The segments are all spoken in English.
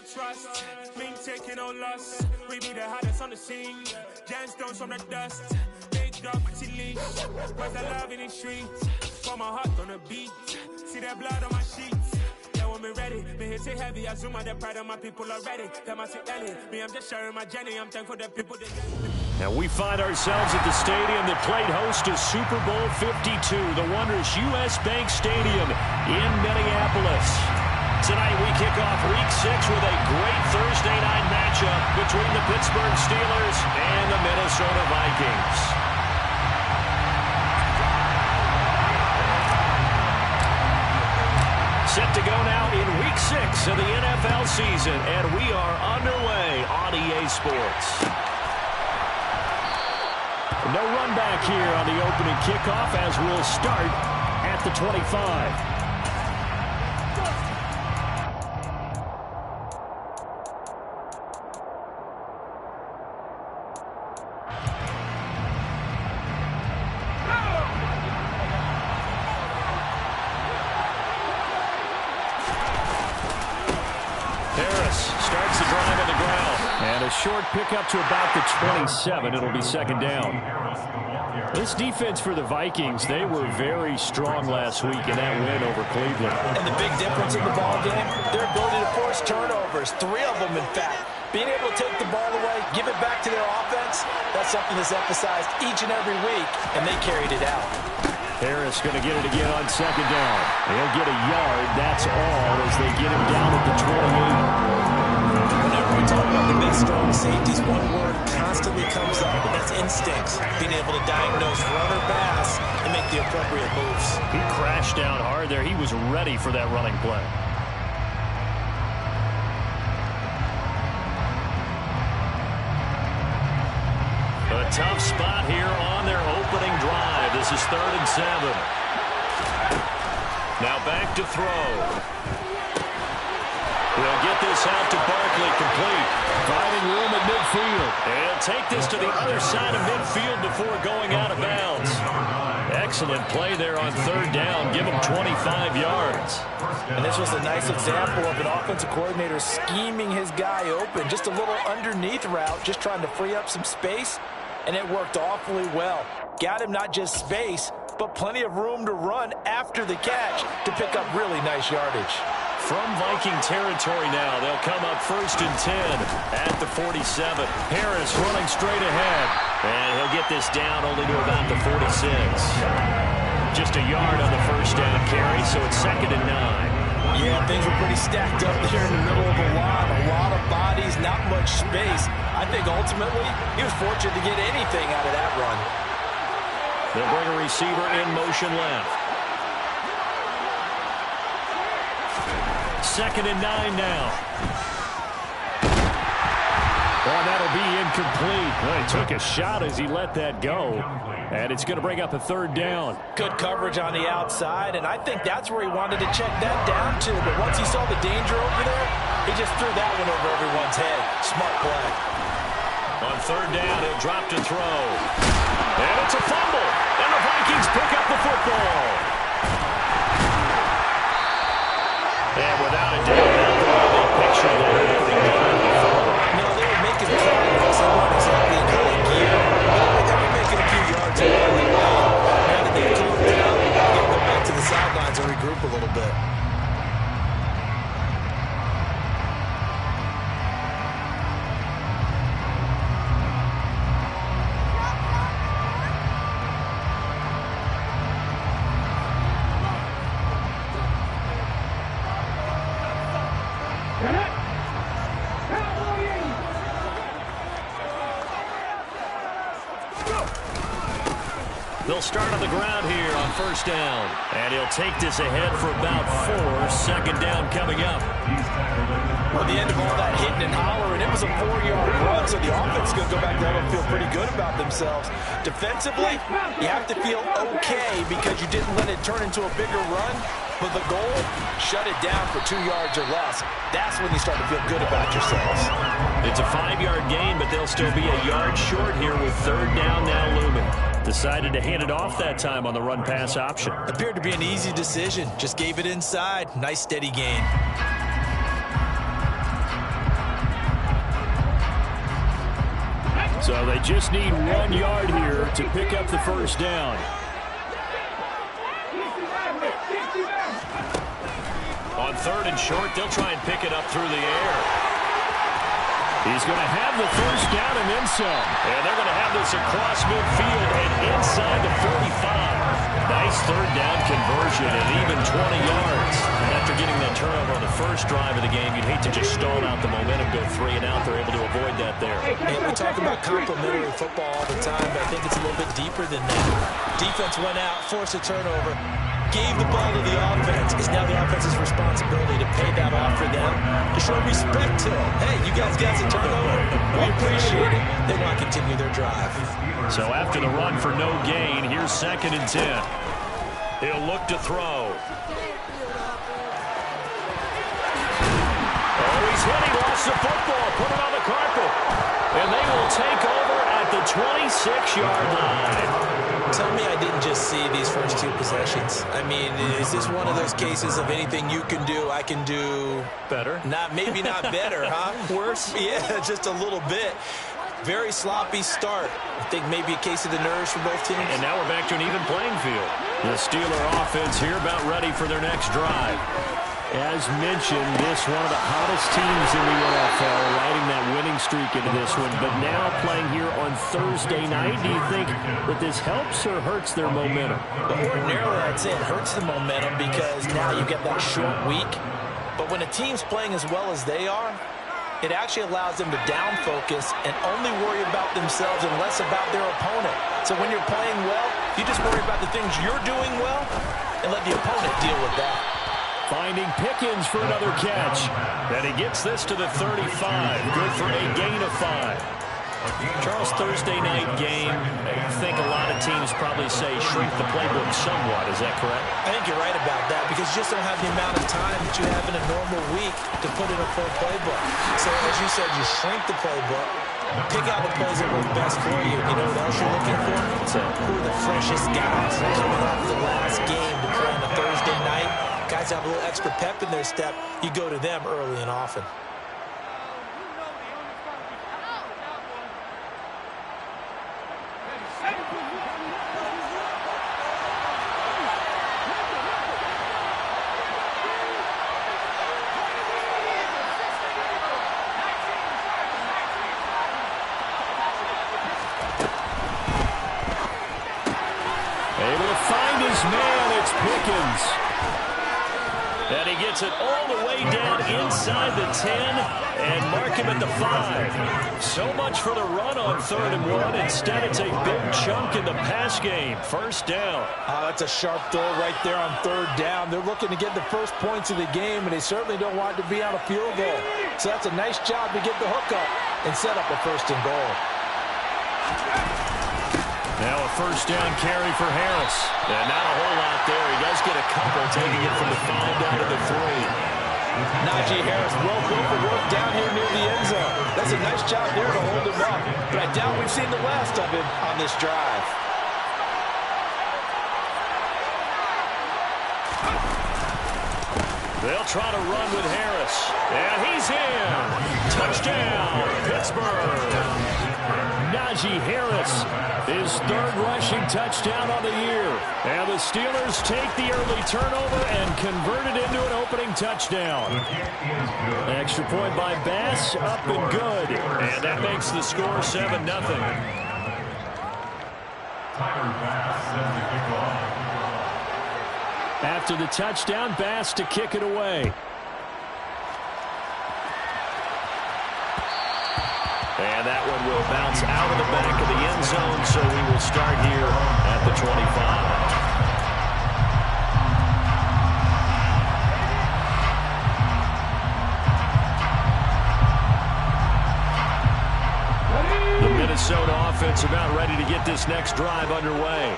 trust. Been taking no loss. We be the hottest on the scene. Gemstones from the dust. Big dog, pretty leash. Where's the love in the streets? For my heart on the beat. See that blood on my sheets. Yeah, when me ready, me hit it heavy. I zoom on the pride of my people already. Them I see Ellie. Me, I'm just sharing my journey. I'm thankful that people that get me. And we find ourselves at the stadium that played host to Super Bowl 52, the wondrous U.S. Bank Stadium in Minneapolis. Tonight we kick off Week 6 with a great Thursday night matchup between the Pittsburgh Steelers and the Minnesota Vikings. Set to go now in Week 6 of the NFL season, and we are underway on EA Sports. No run back here on the opening kickoff as we'll start at the 25. Starts the drive on the ground. And a short pickup to about the 27. It'll be second down. This defense for the Vikings, they were very strong last week in that win over Cleveland. And the big difference in the ball game, their ability to force turnovers, 3 of them in fact. Being able to take the ball away, give it back to their offense, that's something that's emphasized each and every week, and they carried it out. Harris going to get it again on second down. He'll get a yard, that's all, as they get him down at the 28. Whenever we talk about the big, strong safeties, one word constantly comes up, and that's instincts. Being able to diagnose run or pass and make the appropriate moves. He crashed down hard there. He was ready for that running play. A tough spot here on their opening drive. This is 3rd and 7. Now back to throw. We'll get this out to Barkley, complete. Finding room at midfield. And he'll take this to the other side of midfield before going out of bounds. Excellent play there on 3rd down. Give him 25 yards. And this was a nice example of an offensive coordinator scheming his guy open. Just a little underneath route, just trying to free up some space. And it worked awfully well. Got him not just space, but plenty of room to run after the catch to pick up really nice yardage. From Viking territory now, they'll come up 1st and 10 at the 47. Harris running straight ahead. And he'll get this down only to about the 46. Just a yard on the 1st down carry, so it's 2nd and 9. Yeah, things were pretty stacked up there in the middle of the line. A lot of bodies, not much space. I think ultimately he was fortunate to get anything out of that run. They'll bring a receiver in motion left. 2nd and 9 now. Well, that'll be incomplete. Well, he took a shot as he let that go. And it's going to bring up a 3rd down. Good coverage on the outside, and I think that's where he wanted to check that down to. But once he saw the danger over there, he just threw that one over everyone's head. Smart play. On 3rd down, he'll drop to throw. And it's a fumble. And the Vikings pick up the football. And without a doubt, not the way they pictured that opening drive before. No, they were making progress. They weren't exactly in high gear. They were making a few yards along the way. Now that they've calmed down, they can go back to the sidelines and regroup a little bit. They'll start on the ground here on 1st down. And he'll take this ahead for about 4. 2nd down coming up. Well, the end of all that hitting and hollering, it was a 4-yard run, so the offense is going to go back there and feel pretty good about themselves. Defensively, you have to feel okay because you didn't let it turn into a bigger run. But the goal, shut it down for 2 yards or less. That's when you start to feel good about yourselves. It's a 5-yard gain, but they'll still be a yard short here with 3rd down now looming. Decided to hand it off that time on the run-pass option. Appeared to be an easy decision. Just gave it inside. Nice steady gain. So they just need 1 yard here to pick up the first down. On 3rd and short, they'll try and pick it up through the air. He's going to have the first down and then some. And they're going to have this across midfield and inside the 45. Nice 3rd down conversion and even 20 yards. After getting that turnover on the first drive of the game, you'd hate to just stall out the momentum, go 3 and out. They're able to avoid that there. And we talk about complementary football all the time, but I think it's a little bit deeper than that. Defense went out, forced a turnover, gave the ball to the offense. It's now the offense's responsibility to pay that off for them, to show respect to them. Hey, you guys got some turnover? We appreciate it. They want to continue their drive. So after the run for no gain, here's 2nd and 10. He'll look to throw. Oh, he's hit. He lost the football. Put it on the carpet. And they will take over at the 26-yard line. Tell me I didn't just see these first 2 possessions. I mean, is this one of those cases of anything you can do, I can do better? Maybe not better, huh? Worse? Yeah, just a little bit. Very sloppy start. I think maybe a case of the nerves for both teams. And now we're back to an even playing field. The Steeler offense here about ready for their next drive. As mentioned, this one of the hottest teams in the NFL, riding that winning streak into this one, but now playing here on Thursday night. Do you think that this helps or hurts their momentum? Well, ordinarily, I'd say it hurts the momentum because now you get that short week. But when a team's playing as well as they are, it actually allows them to down focus and only worry about themselves and less about their opponent. So when you're playing well, you just worry about the things you're doing well and let the opponent deal with that. Finding Pickens for another catch. And he gets this to the 35. Good for a gain of 5. Charles, Thursday night game, I think a lot of teams probably say shrink the playbook somewhat. Is that correct? I think you're right about that because you just don't have the amount of time that you have in a normal week to put in a full playbook. So as you said, you shrink the playbook, pick out the plays that work best for you. You know what else you're looking for? Who are the freshest guys coming off the last game to play on a Thursday night? Guys have a little extra pep in their step. You go to them early and often. Able to find his man, it's Pickens. And he gets it all the way down inside the 10 and mark him at the 5. So much for the run on 3rd and 1. Instead, it's a big chunk in the pass game. First down. Oh, that's a sharp throw right there on 3rd down. They're looking to get the first points of the game, and they certainly don't want it to be on a field goal. So that's a nice job to get the hook up and set up a 1st and goal. Now a first down carry for Harris. And not a whole lot there. He does get a couple, taking it from the 5 down to the 3. Najee Harris, well built for work down here near the end zone. That's a nice job there to hold him up. But I doubt we've seen the last of him on this drive. They'll try to run with Harris. And he's in. Touchdown, Pittsburgh. Najee Harris, his 3rd rushing touchdown on the year. And the Steelers take the early turnover and convert it into an opening touchdown. Extra point by Bass, up and good. And that makes the score 7-0. After the touchdown, Bass to kick it away. And that one will bounce out of the back of the end zone, so we will start here at the 25. The Minnesota offense about ready to get this next drive underway.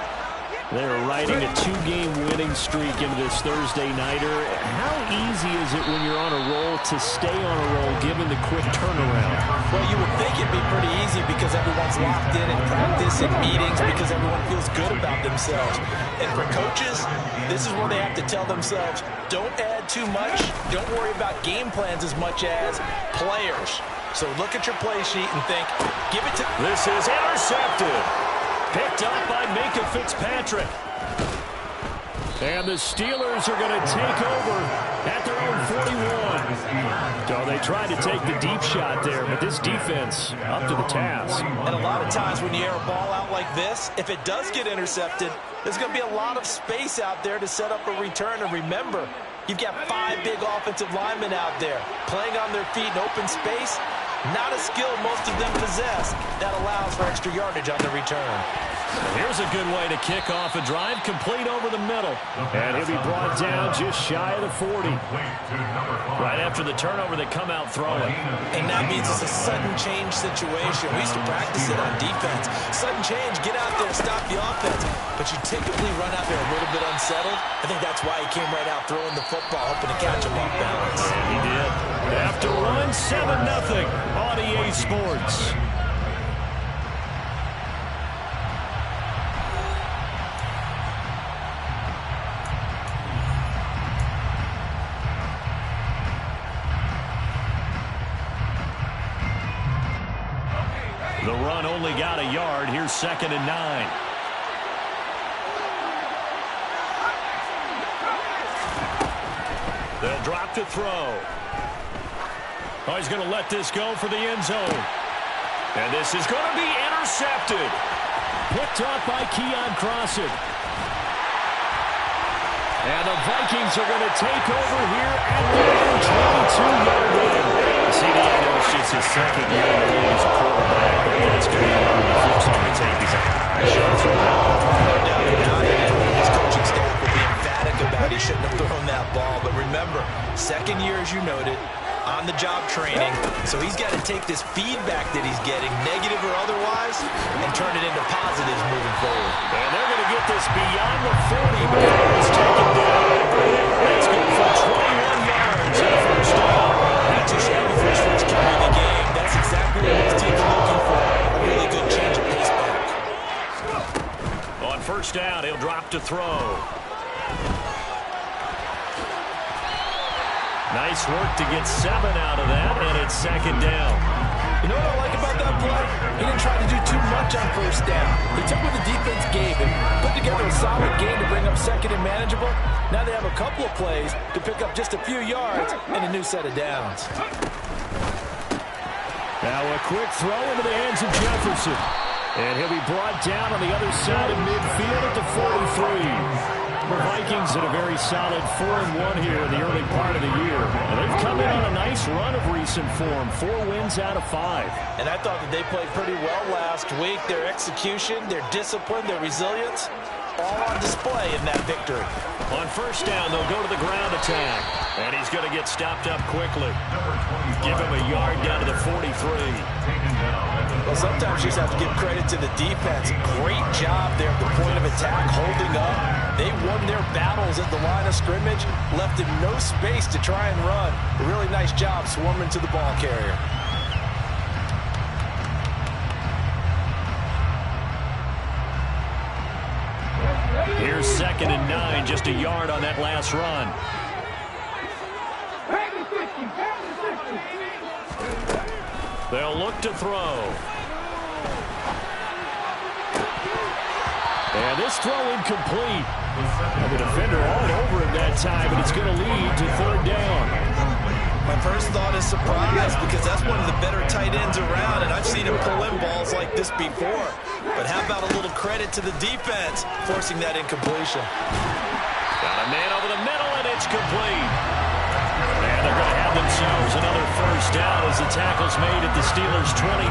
They're riding a 2-game winning streak into this Thursday nighter. How easy is it when you're on a roll to stay on a roll given the quick turnaround? Well, you would think it'd be pretty easy because everyone's locked in practice and meetings because everyone feels good about themselves. And for coaches, this is where they have to tell themselves, don't add too much. Don't worry about game plans as much as players. So look at your play sheet and think, give it to... This is intercepted. Picked up by Minka Fitzpatrick. And the Steelers are going to take over at their own 41. So they tried to take the deep shot there, but this defense up to the task. And a lot of times when you air a ball out like this, if it does get intercepted, there's going to be a lot of space out there to set up a return. And remember, you've got 5 big offensive linemen out there playing on their feet in open space. Not a skill most of them possess that allows for extra yardage on the return. Here's a good way to kick off a drive, complete over the middle. And he'll be brought down just shy of the 40. Right after the turnover, they come out throwing. And that means it's a sudden change situation. We used to practice it on defense. Sudden change, get out there, stop the offense. But you typically run out there a little bit unsettled. I think that's why he came right out throwing the football, hoping to catch him off balance. And he did. After one, 7-0 on EA Sports. The run only got a yard. Here's 2nd and 9. They'll drop to throw. Oh, he's going to let this go for the end zone. And this is going to be intercepted. Picked off by Keon Crossen. And the Vikings are going to take over here at their 22-yard line. See, I know it's just his 2nd year in the league as a quarterback, but that's going to be one of the flips on the tape. He's like, shots are out. No doubt about it. His coaching staff will be emphatic about he shouldn't have thrown that ball. But remember, 2nd year, as you noted, on-the-job training. So he's got to take this feedback that he's getting, negative or otherwise, and turn it into positives moving forward. And they're going to get this beyond the 40 before it's taken down. That's good for 21 yards and a first down. Not too shabby for his first carry of the game. That's exactly what his team's looking for. A really good change of pace back. On first down, he'll drop to throw. Nice work to get 7 out of that, and it's 2nd down. You know what I like about that play? He didn't try to do too much on first down. He took what the defense gave him, put together a solid game to bring up 2nd and manageable. Now they have a couple of plays to pick up just a few yards and a new set of downs. Now a quick throw into the hands of Jefferson. And he'll be brought down on the other side of midfield at the 43. The Vikings had a very solid 4-1 here in the early part of the year. And they've come in on a nice run of recent form, 4 wins out of 5. And I thought that they played pretty well last week. Their execution, their discipline, their resilience, all on display in that victory. On first down, they'll go to the ground attack. And he's going to get stopped up quickly. Give him a yard down to the 43. Well, sometimes you just have to give credit to the defense. Great job there at the point of attack, holding up. They won their battles at the line of scrimmage, left him no space to try and run. A really nice job swarming to the ball carrier. Here's 2nd and 9, just a yard on that last run. They'll look to throw. And this throw incomplete. The defender all over him that time, but it's going to lead to 3rd down. My first thought is surprise, because that's one of the better tight ends around, and I've seen him pull in balls like this before. But how about a little credit to the defense forcing that incompletion? Got a man over the middle, and it's complete. And they're going to have themselves another first down as the tackle's made at the Steelers' 23.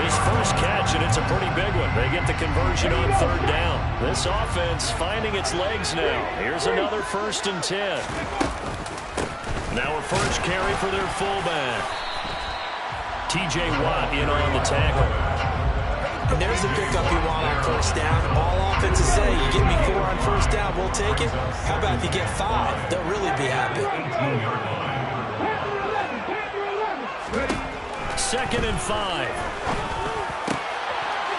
This first catch, and it's a pretty big one. They get the conversion on 3rd down. This offense finding its legs now. Here's another 1st and 10. Now a first carry for their fullback. T.J. Watt in on the tackle. And there's the pickup you want on first down. All offenses say, you get me 4 on first down, we'll take it. How about if you get 5? They'll really be happy. 2nd and 5.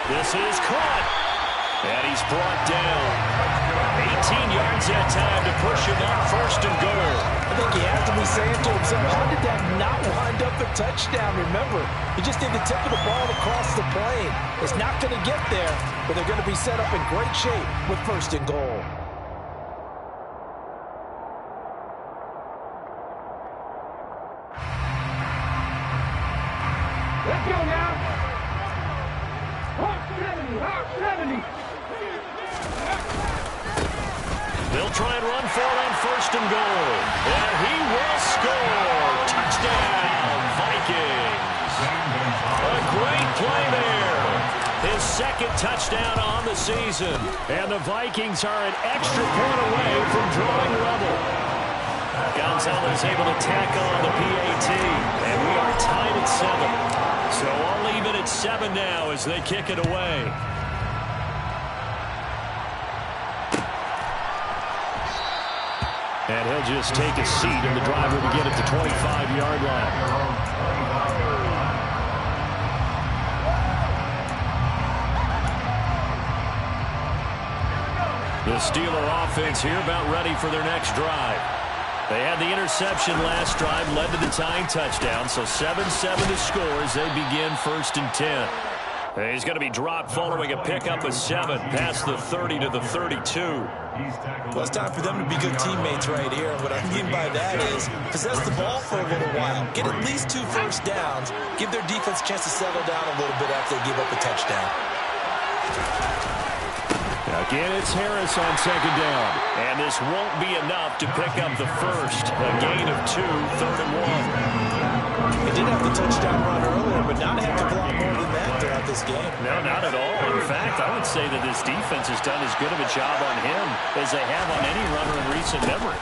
This is caught. And he's brought down. 18 yards that time to push him up 1st and goal. I think he has to be saying to himself, how did that not wind up a touchdown? Remember, he just did the tip of the ball across the plane. It's not going to get there, but they're going to be set up in great shape with 1st and goal. Let's go now. Hawk 70. They'll try and run for it on 1st and goal. And he will score. Touchdown, Vikings. A great play there. His 2nd touchdown on the season. And the Vikings are an extra point away from drawing level. Gonzalez able to tack on the PAT. And we are tied at 7. So I'll leave it at 7 now as they kick it away. And he'll just take a seat, and the driver will get at the 25-yard line. The Steeler offense here about ready for their next drive. They had the interception last drive, led to the tying touchdown, so 7-7 to score as they begin 1st and 10. He's going to be dropped following a pickup of 7 past the 30 to the 32. Well, it's time for them to be good teammates right here. And what I mean by that is possess the ball for a little while, get at least 2 first downs, give their defense a chance to settle down a little bit after they give up a touchdown. Again, it's Harris on 2nd down. And this won't be enough to pick up the first. A gain of 2, 3rd and 1. They did have the touchdown run earlier, but now they have to do a lot more than that throughout this game. No, not at all. In fact, I would say that this defense has done as good of a job on him as they have on any runner in recent memory.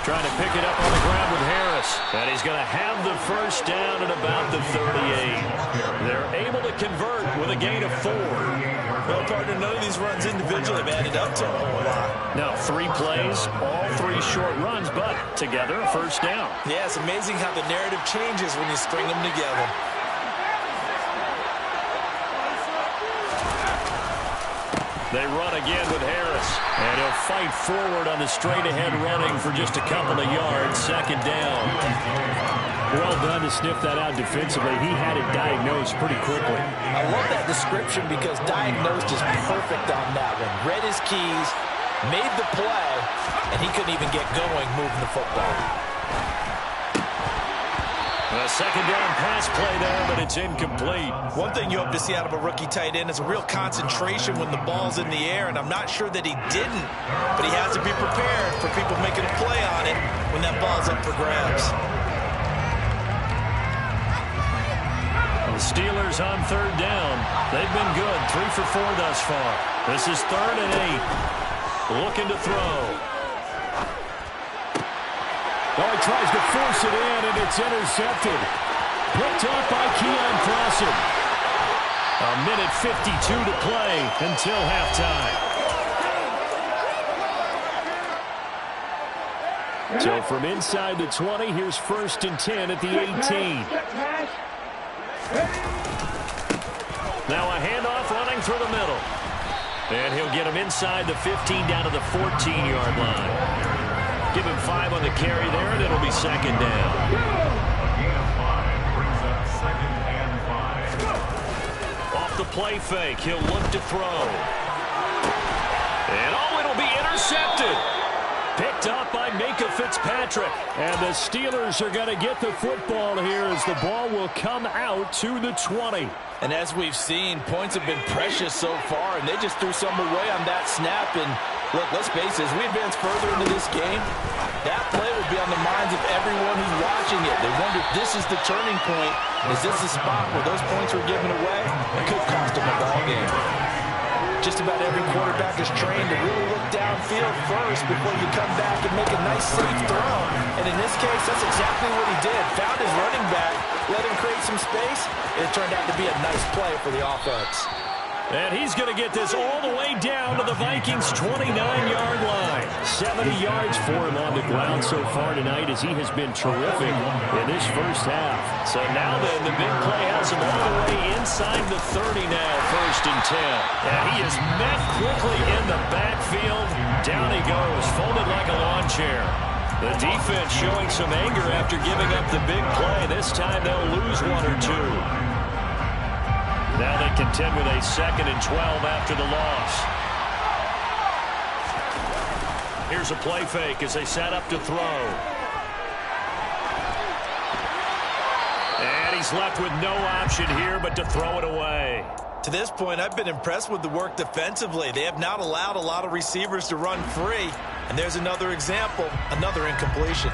Trying to pick it up on the ground with Harris. And he's going to have the first down at about the 38. They're able to convert with a gain of 4. Well, partner, none of these runs individually have added up to a whole lot. Now, 3 plays, all 3 short runs, but together, a first down. Yeah, it's amazing how the narrative changes when you string them together. They run again with Harris. And he'll fight forward on the straight-ahead running for just a couple of yards. 2nd down. Well done to sniff that out defensively. He had it diagnosed pretty quickly. I love that description because diagnosed is perfect on that one. Read his keys, made the play, and he couldn't even get going moving the football. A 2nd down pass play there, but it's incomplete. One thing you hope to see out of a rookie tight end is a real concentration when the ball's in the air, and I'm not sure that he didn't, but he has to be prepared for people making a play on it when that ball's up for grabs. The Steelers on 3rd down. They've been good, 3 for 4 thus far. This is 3rd and 8. Looking to throw. Oh, he tries to force it in, and it's intercepted. Picked up by Keon Crossen. A minute 52 to play until halftime. So from inside the 20, here's 1st and 10 at the 18. Now a handoff running through the middle. And he'll get him inside the 15 down to the 14-yard line. Give him 5 on the carry there, and it'll be 2nd down. Off the play fake, he'll look to throw. And oh, it'll be intercepted. Picked up by Micah Fitzpatrick. And the Steelers are going to get the football here as the ball will come out to the 20. And as we've seen, points have been precious so far, and they just threw some away on that snap. And look, let's face it, as we advance further into this game, that play will be on the minds of everyone who's watching it. They wonder if this is the turning point. Is this the spot where those points were given away? It could cost them a ball game. Just about every quarterback is trained to really look downfield first before you come back and make a nice, safe throw. And in this case, that's exactly what he did. Found his running back, let him create some space, and it turned out to be a nice play for the offense. And he's going to get this all the way down to the Vikings' 29-yard line. 70 yards for him on the ground so far tonight as he has been terrific in this first half. So now then, the big play has him all the way inside the 30 now, 1st and 10. And he is met quickly in the backfield. Down he goes, folded like a lawn chair. The defense showing some anger after giving up the big play. This time they'll lose 1 or 2. Now they contend with a 2nd and 12 after the loss. Here's a play fake as they set up to throw. And he's left with no option here but to throw it away. To this point, I've been impressed with the work defensively. They have not allowed a lot of receivers to run free. And there's another example, another incompletion.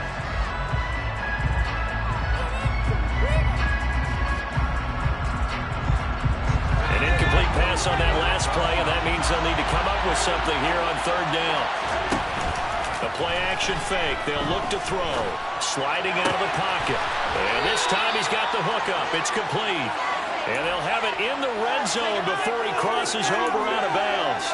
An incomplete pass on that last play, and that means they'll need to come up with something here on 3rd down. A play-action fake. They'll look to throw. Sliding out of the pocket. And this time he's got the hookup. It's complete. And they'll have it in the red zone before he crosses over out of bounds.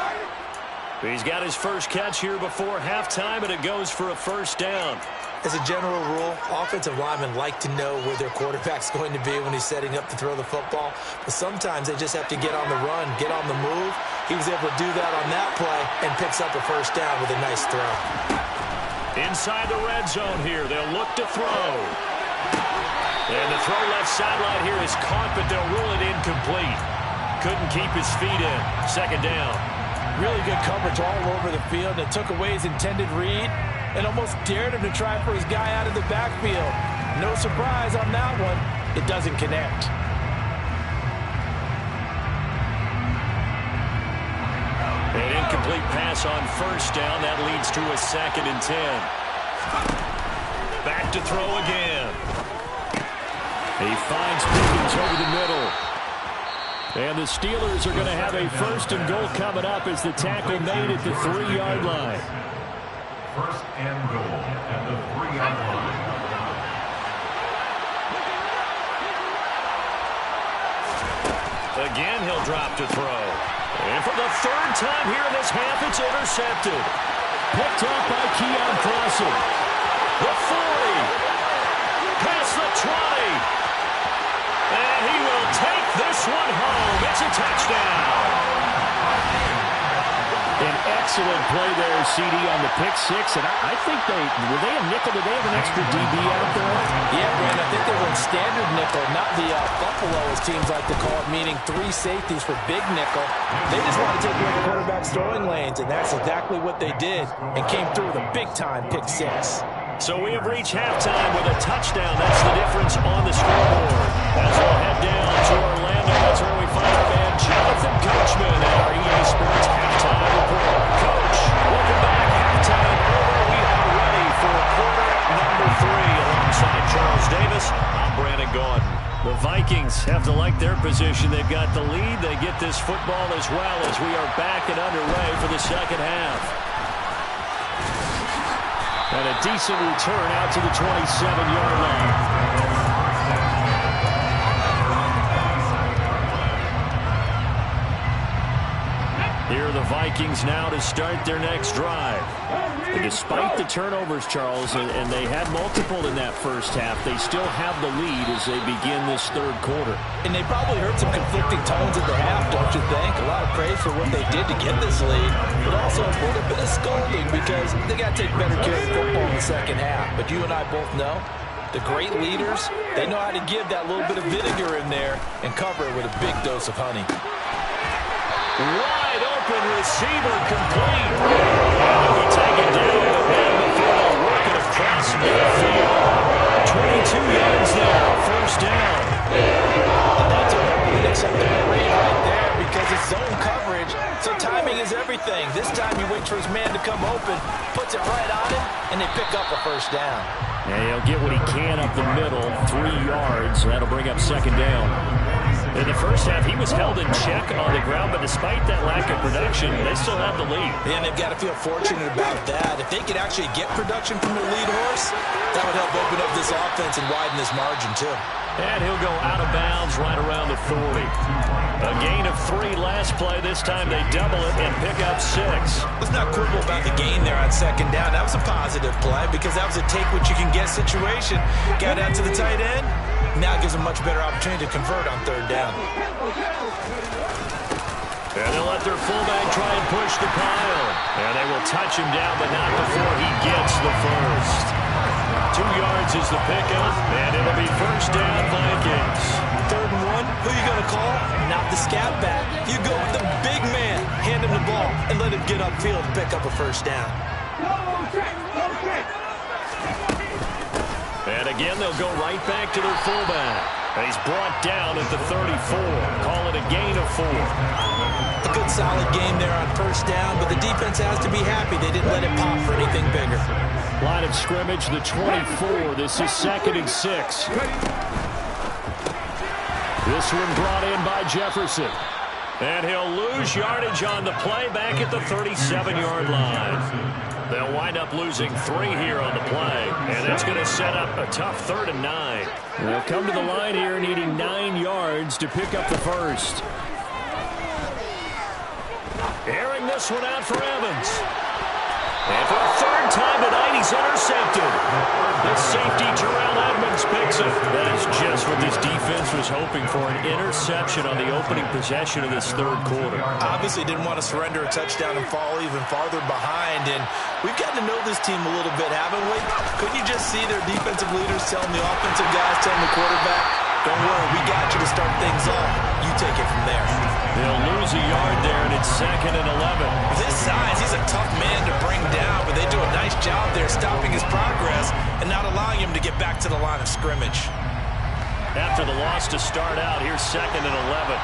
He's got his first catch here before halftime, and it goes for a 1st down. As a general rule, offensive linemen like to know where their quarterback's going to be when he's setting up to throw the football. But sometimes they just have to get on the run, get on the move. He was able to do that on that play and picks up a 1st down with a nice throw. Inside the red zone here, they'll look to throw. And the throw left sideline here is caught, but they'll rule it incomplete. Couldn't keep his feet in. 2nd down. Really good coverage all over the field. It took away his intended read and almost dared him to try for his guy out of the backfield. No surprise on that one. It doesn't connect. An incomplete pass on 1st down. That leads to a 2nd and 10. Back to throw again. He finds Pickens over the middle. And the Steelers are going to have a 1st and goal coming up as the tackle made at the 3-yard line. 1st and goal at the 3-yard line. Again, he'll drop to throw. And for the 3rd time here in this half, it's intercepted. Picked off by Keon Crossing. The 40. Past the 20. And he will take this one home. It's a touchdown. An excellent play there, CD, on the pick 6. And I think were they a nickel? Did they have an extra DB out there? Yeah, Brandon, I think they went standard nickel, not the Buffalo, as teams like to call it, meaning 3 safeties for big nickel. They just want to take away the quarterback's throwing lanes, and that's exactly what they did and came through with a big-time pick 6. So we have reached halftime with a touchdown. That's the difference on the scoreboard. As we'll head down to Orlando, that's where we find our man Jonathan Coachman at our EA Sports Halftime Report. Coach, welcome back. Halftime over. We are ready for quarter number 3. Alongside Charles Davis, I'm Brandon Gaudin. The Vikings have to like their position. They've got the lead. They get this football as well as we are back and underway for the 2nd half. And a decent return out to the 27-yard line. Here are the Vikings now to start their next drive. And despite the turnovers, Charles, and they had multiple in that first half, they still have the lead as they begin this 3rd quarter. And they probably heard some conflicting tones at the half, don't you think? A lot of praise for what they did to get this lead, but also a little bit of scolding because they got to take better care of the football in the 2nd half. But you and I both know the great leaders, they know how to give that little bit of vinegar in there and cover it with a big dose of honey. Wide open receiver complete. And we take it down to the bend before they work it across midfield. 22 yards there, 1st down. And that's a very acceptable read right there because it's zone coverage, so timing is everything. This time he waits for his man to come open, puts it right on him, and they pick up a 1st down. And he'll get what he can up the middle, 3 yards. That'll bring up 2nd down. In the first half, he was held in check on the ground, but despite that lack of production, they still have the lead. And they've got to feel fortunate about that. If they could actually get production from their lead horse, that would help open up this offense and widen this margin, too. And he'll go out of bounds right around the 40. A gain of 3 last play. This time they double it and pick up 6. What's not cool about the gain there on second down? That was a positive play because that was a take-what-you-can-get situation. Got out to the tight end. Now it gives them a much better opportunity to convert on third down. And they'll let their fullback try and push the pile. And they will touch him down, but not before he gets the first. 2 yards is the pickup, and it'll be first down Vikings. 3rd and 1, who are you going to call? Not the scat back. You go with the big man, hand him the ball, and let him get upfield and pick up a first down. And again, they'll go right back to their fullback. And he's brought down at the 34. Call it a gain of 4. A good solid game there on first down, but the defense has to be happy they didn't let it pop for anything bigger. Line of scrimmage, the 24. This is 2nd and 6. This one brought in by Jefferson. And he'll lose yardage on the play back at the 37-yard line. They'll wind up losing 3 here on the play, and that's going to set up a tough 3rd and 9. They'll come to the line here needing 9 yards to pick up the first. Airing this one out for Evans. And for the 3rd time tonight, he's intercepted. The safety, Terrell Edmonds, picks it. That is just what this defense was hoping for, an interception on the opening possession of this 3rd quarter. Obviously didn't want to surrender a touchdown and fall even farther behind, and we've gotten to know this team a little bit, haven't we? Couldn't you just see their defensive leaders telling the offensive guys, telling the quarterback, don't worry, we got you to start things off. You take it from there. They'll lose a yard there, and it's 2nd and 11. With his size, he's a tough man to bring down, but they do a nice job there stopping his progress and not allowing him to get back to the line of scrimmage. After the loss to start out, here's 2nd and 11.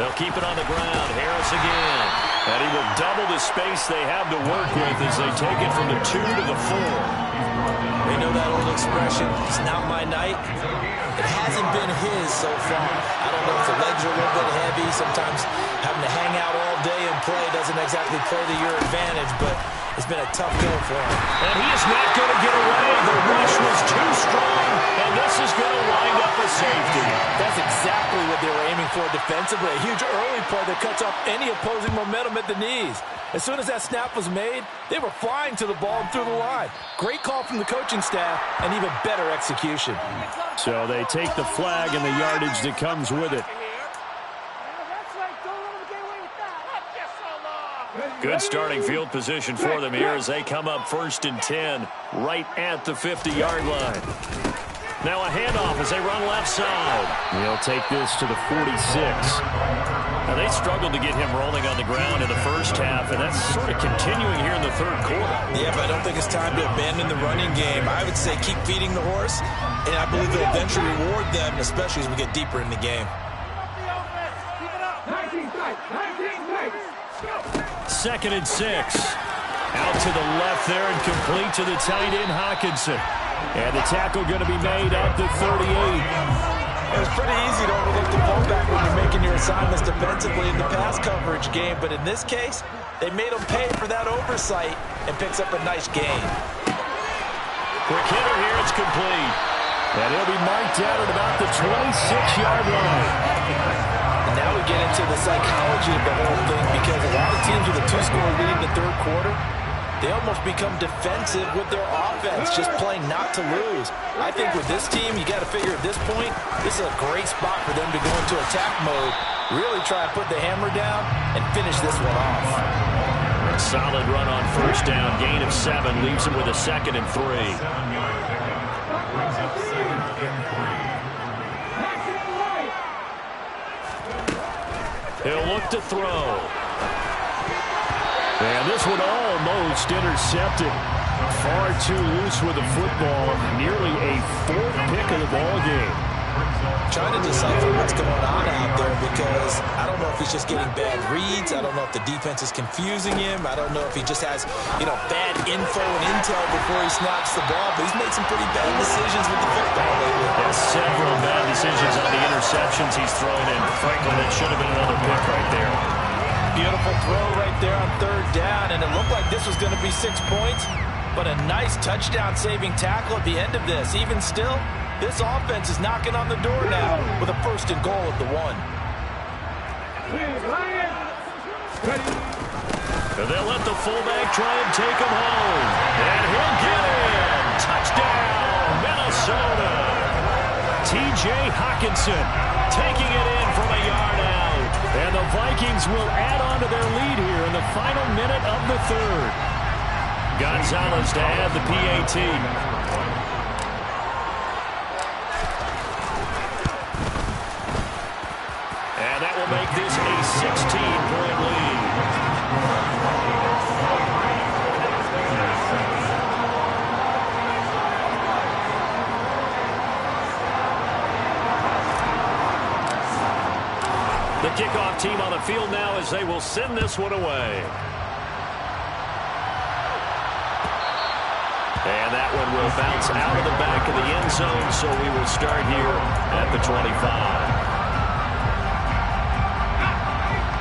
They'll keep it on the ground. Harris again. And he will double the space they have to work with as they take it from the 2 to the 4. They know that old expression, it's not my night. It hasn't been his so far. I don't know if the legs are a little bit heavy. Sometimes having to hang out all day and play doesn't exactly play to your advantage, but it's been a tough go for him. And he is not going to get away. The rush was too strong, and this is going to wind up a safety. That's exactly what they were aiming for defensively. A huge early play that cuts off any opposing momentum at the knees. As soon as that snap was made, they were flying to the ball and through the line. Great call from the coaching staff and even better execution. So they take the flag and the yardage that comes with it. Good starting field position for them here as they come up 1st and 10 right at the 50-yard line. Now a handoff as they run left side. He'll take this to the 46. Now they struggled to get him rolling on the ground in the first half, and that's sort of continuing here in the 3rd quarter. Yeah, but I don't think it's time to abandon the running game. I would say keep feeding the horse, and I believe they'll eventually reward them, especially as we get deeper in the game. 2nd and 6. Out to the left there and complete to the tight end, Hawkinson. And the tackle going to be made at the 38. It's pretty easy to overlook the fullback when you're making your assignments defensively in the pass coverage game, but in this case, they made him pay for that oversight and picks up a nice gain. Quick hitter here, it's complete. And he'll be marked out at about the 26-yard line. And now we get into the psychology of the whole thing, because a lot of teams with a 2-score lead in the 3rd quarter, they almost become defensive with their offense, just playing not to lose. I think with this team, you got to figure at this point, this is a great spot for them to go into attack mode, really try and put the hammer down and finish this one off. A solid run on 1st down, gain of 7, leaves him with a 2nd and 3. He'll look to throw. And this one almost intercepted. Far too loose with the football. Nearly a 4th pick of the ball game. Trying to decipher what's going on out there because I don't know if he's just getting bad reads. I don't know if the defense is confusing him. I don't know if he just has, bad info and intel before he snaps the ball. But he's made some pretty bad decisions with the football lately. Yeah, several bad decisions on the interceptions he's thrown in. Frankly, that should have been another pick right there. Beautiful throw right there on third down, and it looked like this was going to be 6 points. But a nice touchdown-saving tackle at the end of this. Even still, this offense is knocking on the door now with a 1st and goal at the 1. And they'll let the fullback try and take him home. And he'll get in. Touchdown, Minnesota. T.J. Hockenson taking it in from a yard out. And the Vikings will add on to their lead here in the final minute of the 3rd. Gonzalez to add the PAT. That will make this a 16-point lead. The kickoff team on the field now as they will send this one away. And that one will bounce out of the back of the end zone, so we will start here at the 25.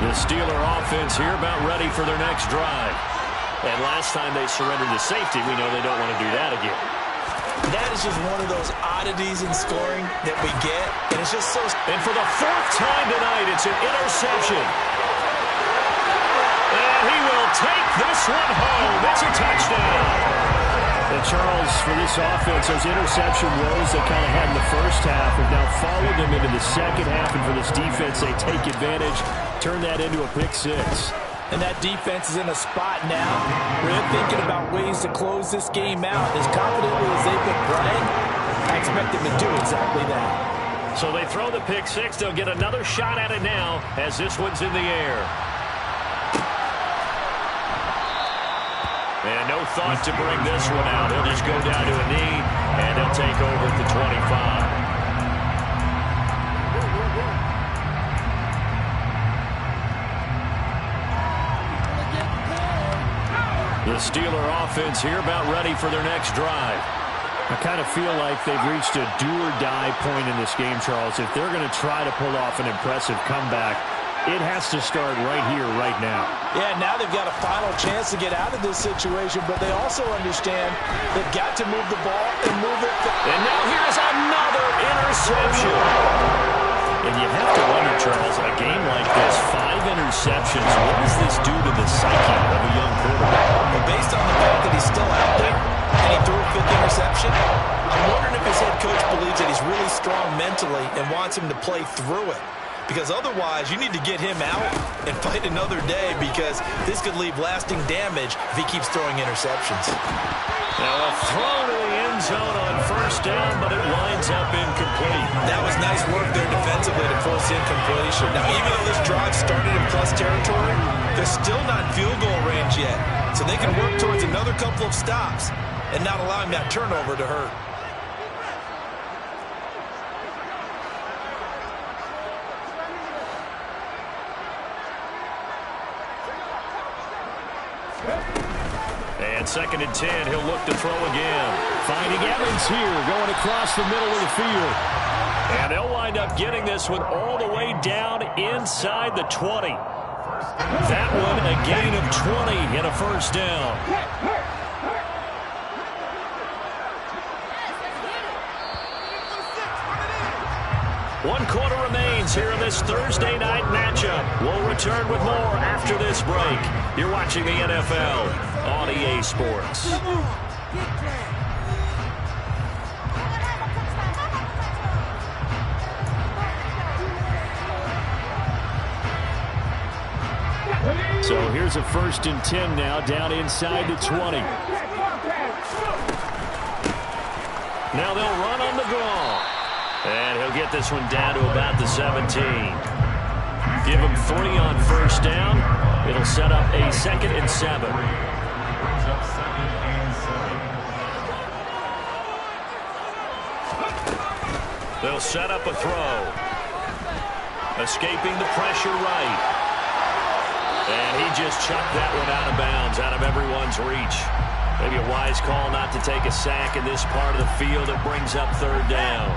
The Steeler offense here about ready for their next drive. And last time they surrendered to safety, we know they don't want to do that again. That is just one of those oddities in scoring that we get. And it's just so... And for the 4th time tonight, it's an interception. And he will take this one home. It's a touchdown. And Charles, for this offense, those interception woes they kind of had in the first half have now followed them into the second half. And for this defense, they take advantage, turn that into a pick 6. And that defense is in a spot now where they're thinking about ways to close this game out. As confidently as they've been playing, I expect them to do exactly that. So they throw the pick 6. They'll get another shot at it now as this one's in the air. And no thought to bring this one out. He'll just go down to a knee, and he'll take over at the 25. The Steeler offense here about ready for their next drive. I kind of feel like they've reached a do-or-die point in this game, Charles. If they're going to try to pull off an impressive comeback, it has to start right here, right now. Yeah, now they've got a final chance to get out of this situation, but they also understand they've got to move the ball and move it. And now here's another interception. And you have to wonder, Charles, a game like this, 5 interceptions, what does this do to the psyche of a young quarterback? Well, based on the fact that he's still out there and he threw a 5th interception, I'm wondering if his head coach believes that he's really strong mentally and wants him to play through it. Because otherwise, you need to get him out and fight another day because this could leave lasting damage if he keeps throwing interceptions. Now a throw to the end zone on 1st down, but it winds up incomplete. That was nice work there defensively to force incompletion. Now, even though this drive started in plus territory, they're still not in field goal range yet. So they can work towards another couple of stops and not allowing that turnover to hurt. And 2nd and 10, he'll look to throw again. Finding Evans here, going across the middle of the field. And they'll wind up getting this one all the way down inside the 20. That one a gain of 20 and a 1st down. One quarter remains here in this Thursday night matchup. We'll return with more after this break. You're watching the NFL on EA Sports. So here's a 1st and 10 now, down inside the 20. Now they'll run on the draw. And he'll get this one down to about the 17. Give him 3 on 1st down. It'll set up a 2nd and 7. They'll set up a throw. Escaping the pressure right. And he just chucked that one out of bounds, out of everyone's reach. Maybe a wise call not to take a sack in this part of the field. It brings up third down.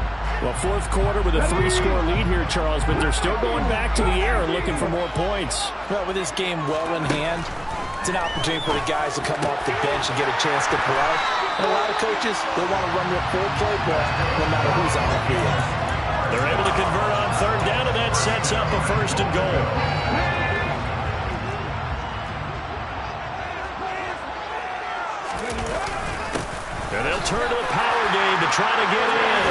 Well, fourth quarter with a 3-score lead here, Charles, but they're still going back to the air and looking for more points. Well, with this game well in hand, it's an opportunity for the guys to come off the bench and get a chance to play. And a lot of coaches, they want to run their full playbook no matter who's on the field. They're able to convert on third down, and that sets up a 1st and goal. And they'll turn to the power game to try to get in.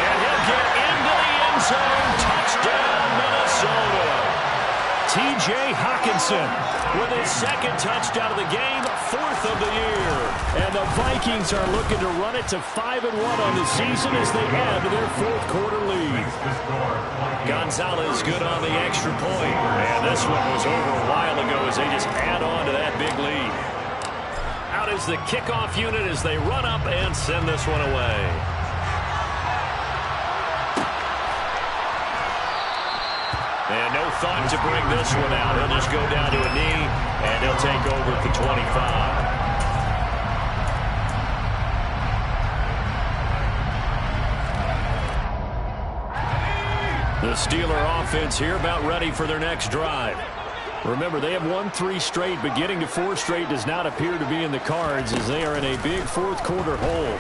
And he'll get into the end zone. Touchdown, Minnesota. T.J. Hockenson with his 2nd touchdown of the game, 4th of the year. And the Vikings are looking to run it to 5-1 on the season as they add to their 4th quarter lead. Gonzalez good on the extra point. And this one was over a while ago as they just add on to that big lead. Out is the kickoff unit as they run up and send this one away. And no thought to bring this one out. He'll just go down to a knee, and he'll take over at the 25. The Steeler offense here about ready for their next drive. Remember, they have won 3 straight, but getting to 4 straight does not appear to be in the cards as they are in a big 4th quarter hole.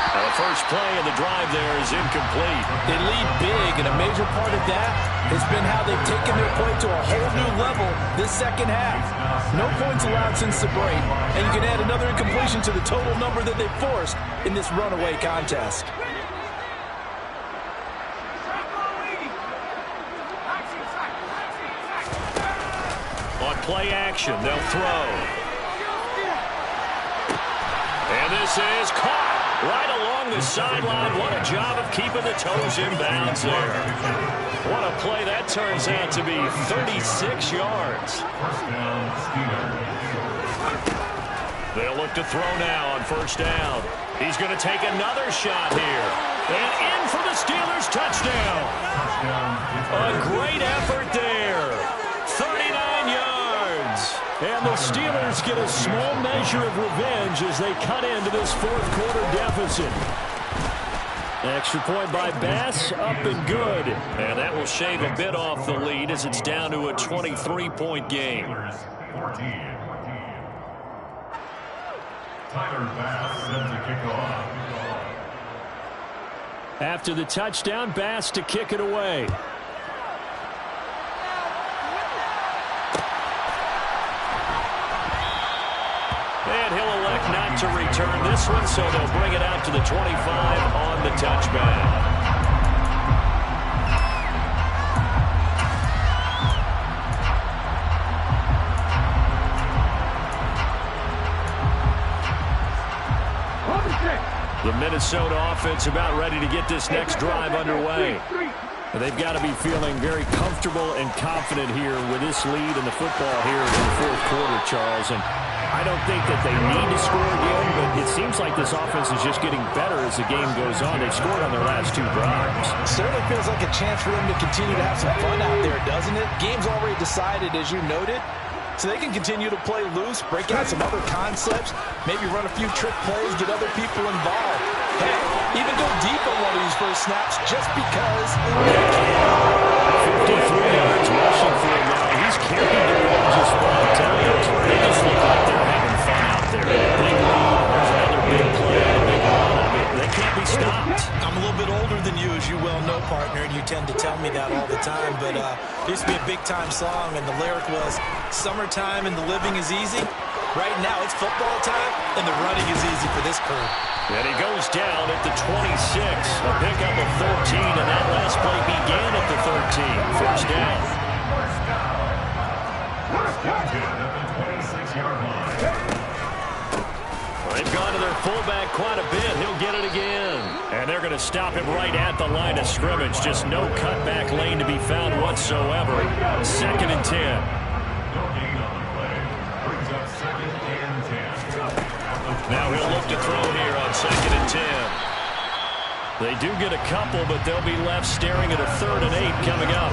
Now the first play of the drive there is incomplete. They lead big, and a major part of that has been how they've taken their play to a whole new level this second half. No points allowed since the break, and you can add another incompletion to the total number that they've forced in this runaway contest. Play action, they'll throw. And this is caught right along the sideline. What a job of keeping the toes in bounds there. What a play that turns out to be, 36 yards. They'll look to throw now on 1st down. He's going to take another shot here. And in for the Steelers' touchdown. A great effort there. 39 yards. And the Steelers get a small measure of revenge as they cut into this 4th quarter deficit. Extra point by Bass, up and good. And that will shave a bit off the lead as it's down to a 23-point game. Tyler Bass set to kick off. After the touchdown, Bass to kick it away. And he'll elect not to return this one, so they'll bring it out to the 25 on the touchback. The Minnesota offense about ready to get this next drive underway. They've got to be feeling very comfortable and confident here with this lead in the football here in the 4th quarter, Charles. And I don't think that they need to score again, but it seems like this offense is just getting better as the game goes on. They've scored on their last 2 drives. It certainly feels like a chance for them to continue to have some fun out there, doesn't it? Game's already decided, as you noted. So they can continue to play loose, break out some other concepts, maybe run a few trick plays, get other people involved. Heck, even go deep on one of these first snaps just because they can. 53 yards rushing for him now. He's carried the ball just 5 times. They just look like they're having fun out there. Big lead, there's another big play, a big run. I mean, they can't be stopped. I'm a little bit older than you, as you well know, partner, and you tend to tell me that all the time. But it used to be a big-time song, and the lyric was, "Summertime and the living is easy." Right now, it's football time, and the running is easy for this crew. And he goes down at the 26. A pickup of 13, and that last play began at the 13. 1st down. At the 26-yard line. They've gone to their fullback quite a bit. He'll get it again. And they're going to stop him right at the line of scrimmage. Just no cutback lane to be found whatsoever. 2nd and 10. No gain on the play. Brings up 2nd and 10. Now he'll look to throw here on 2nd and 10. They do get a couple, but they'll be left staring at a 3rd and 8 coming up.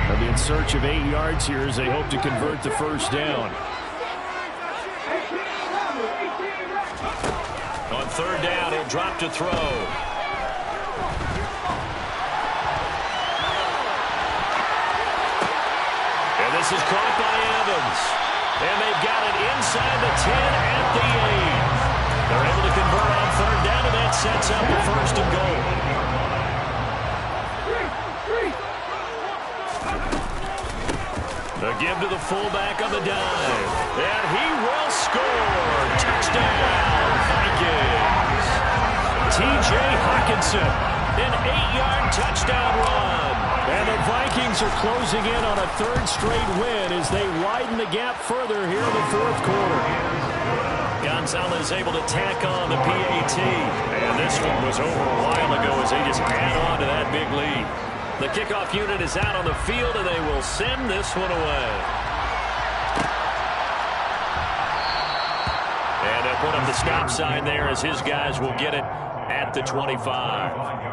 They'll be in search of 8 yards here as they hope to convert the first down. On 3rd down, he'll drop to throw. And this is caught by Evans. And they've got it inside the 10 at the 8. They're able to convert on 3rd down, and that sets up a 1st and goal. The give to the fullback on the dive. And he will score. Touchdown, Vikings. T.J. Hawkinson, an 8-yard touchdown run. And the Vikings are closing in on a 3rd straight win as they widen the gap further here in the 4th quarter. Gonzalez able to tack on the PAT. And this one was over a while ago as they just add on to that big lead. The kickoff unit is out on the field, and they will send this one away. And they'll put up the stop sign there as his guys will get it at the 25.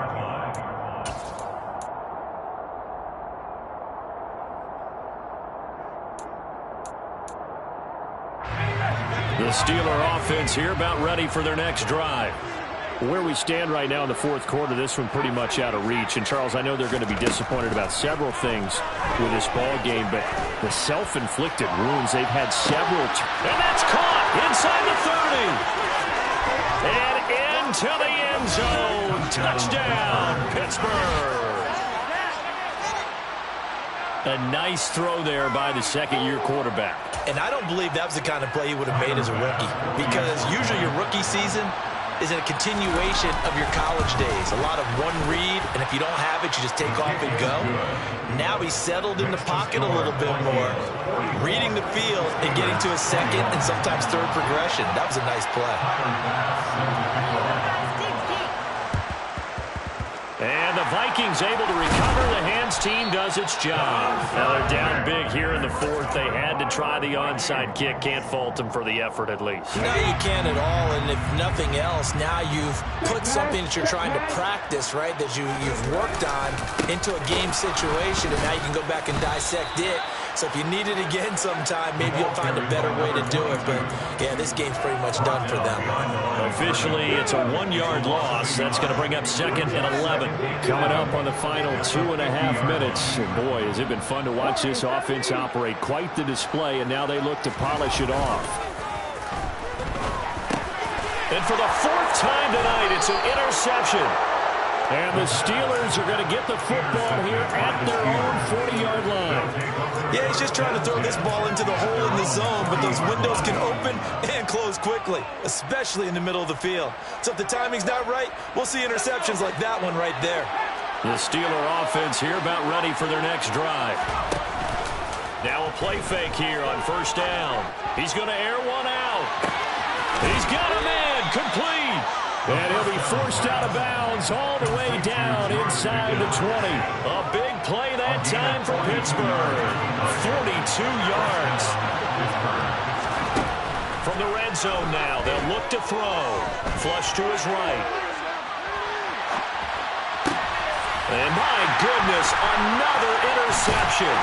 The Steeler offense here about ready for their next drive. Where we stand right now in the 4th quarter, this one pretty much out of reach. And, Charles, I know they're going to be disappointed about several things with this ball game, but the self-inflicted wounds, they've had several. And that's caught inside the 30. And into the end zone. Touchdown, Pittsburgh. A nice throw there by the 2nd-year quarterback. And I don't believe that was the kind of play he would have made as a rookie, because usually your rookie season is a continuation of your college days. A lot of one read, and if you don't have it, you just take off and go. Now he's settled in the pocket a little bit more, reading the field and getting to his 2nd and sometimes 3rd progression. That was a nice play. And the Vikings able to recover. The hands team does its job. Now they're down big here in the 4th. They had to try the onside kick. Can't fault them for the effort at least. No, you can't at all. And if nothing else, now you've put something that you're trying to practice, right, that you've worked on into a game situation, and now you can go back and dissect it. So if you need it again sometime, maybe you'll find a better way to do it. But, yeah, this game's pretty much done for them. Officially, it's a 1-yard loss. That's going to bring up 2nd and 11. Coming up on the final 2.5 minutes. And boy, has it been fun to watch this offense operate. Quite the display, and now they look to polish it off. And for the 4th time tonight, it's an interception. And the Steelers are going to get the football here at their own 40-yard line. Yeah, he's just trying to throw this ball into the hole in the zone, but those windows can open and close quickly, especially in the middle of the field. So if the timing's not right, we'll see interceptions like that one right there. The Steeler offense here about ready for their next drive. Now a play fake here on 1st down. He's going to air one out. He's got him in, complete. And he'll be forced out of bounds all the way down inside the 20. A big play that time for Pittsburgh. 42 yards. From the red zone now, they'll look to throw. Flush to his right. And my goodness, another interception.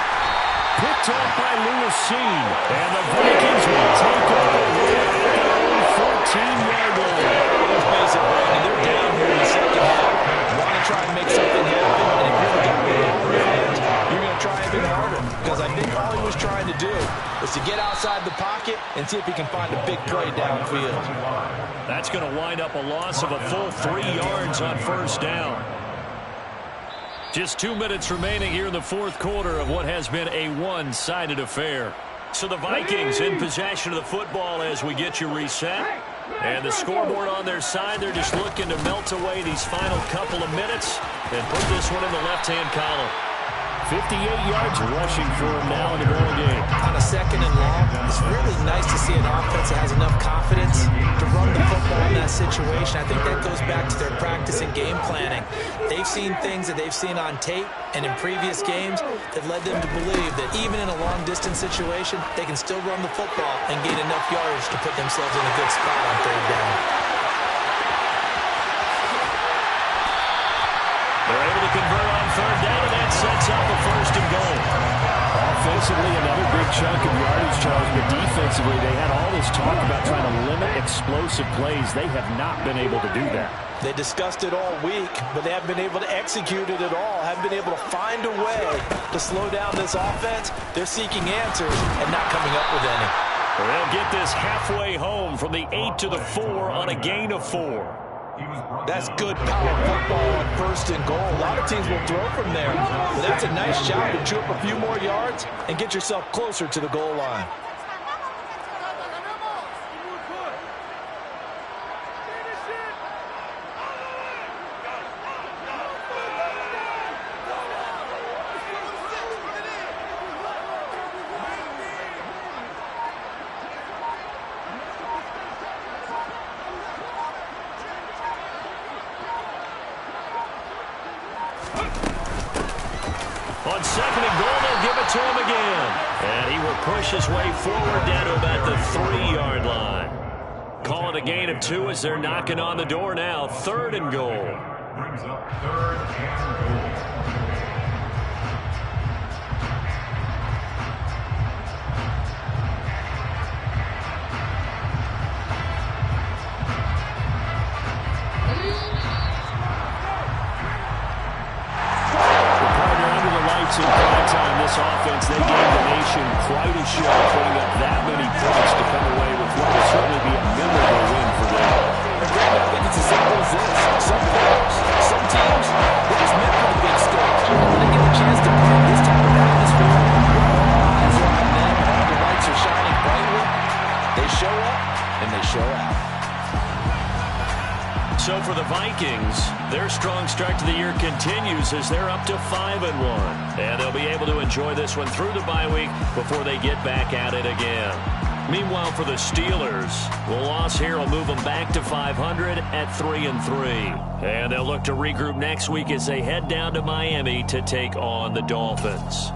Picked up by Lewis Cine. And the Vikings will take over at their own 14-yard line. Basic, Brandon. They're down here in the 2nd half. You want to try and make something happen, and if you're the guy with the ball in your hands, you're going to try even harder, because I think all he was trying to do was to get outside the pocket and see if he can find a big play downfield. That's going to wind up a loss of a full 3 yards on 1st down. Just 2 minutes remaining here in the 4th quarter of what has been a one-sided affair. So the Vikings in possession of the football as we get you reset. And the scoreboard on their side, they're just looking to melt away these final couple of minutes and put this one in the left-hand column. 58 yards rushing for him now in the ball game. On a 2nd and long, it's really nice to see an offense that has enough confidence to run the football in that situation. I think that goes back to their practice and game planning. They've seen things that they've seen on tape and in previous games that led them to believe that even in a long-distance situation, they can still run the football and gain enough yardage to put themselves in a good spot on 3rd down. They're able to convert on 3rd down, and that sets up a 1st and goal. Offensively, another big chunk of yardage, Charles, but defensively, they had all this talk about trying to limit explosive plays. They have not been able to do that. They discussed it all week, but they haven't been able to execute it at all. Haven't been able to find a way to slow down this offense. They're seeking answers and not coming up with any. They'll get this halfway home from the 8 to the 4 on a gain of 4. That's good power football on 1st and goal. A lot of teams will throw from there. But that's a nice job to chew up a few more yards and get yourself closer to the goal line. On 2nd and goal, they'll give it to him again. And he will push his way forward down to about the 3-yard line. Call it a gain of 2 as they're knocking on the door now. 3rd and goal. Brings up 3rd and goal. In prime time, this offense, they gave the nation quite a show, putting up that many points to come away with what will certainly be a memorable win for them. And Brandon, I think it's as simple as this. Some players, some teams, they're just meant for the big stage. When they get a chance to play in this type of atmosphere, all eyes are on them, and all the lights are shining brightly. They show up, and they show out. So for the Vikings, their strong start to the year continues as they're up to 5-1. And they'll be able to enjoy this one through the bye week before they get back at it again. Meanwhile, for the Steelers, the loss here will move them back to 500 at 3-3. And they'll look to regroup next week as they head down to Miami to take on the Dolphins.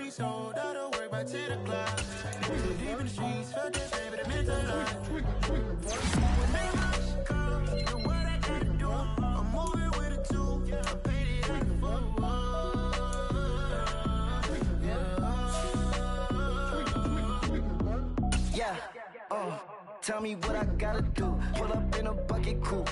Sold out of work by 10 o'clock. Too deep in the streets, felt this baby, that meant a lot. When they rush come, you know what I gotta do. I'm moving with a 2. I paid it like a 4. Yeah. Tell me what I gotta do. Pull up in a bucket coupe.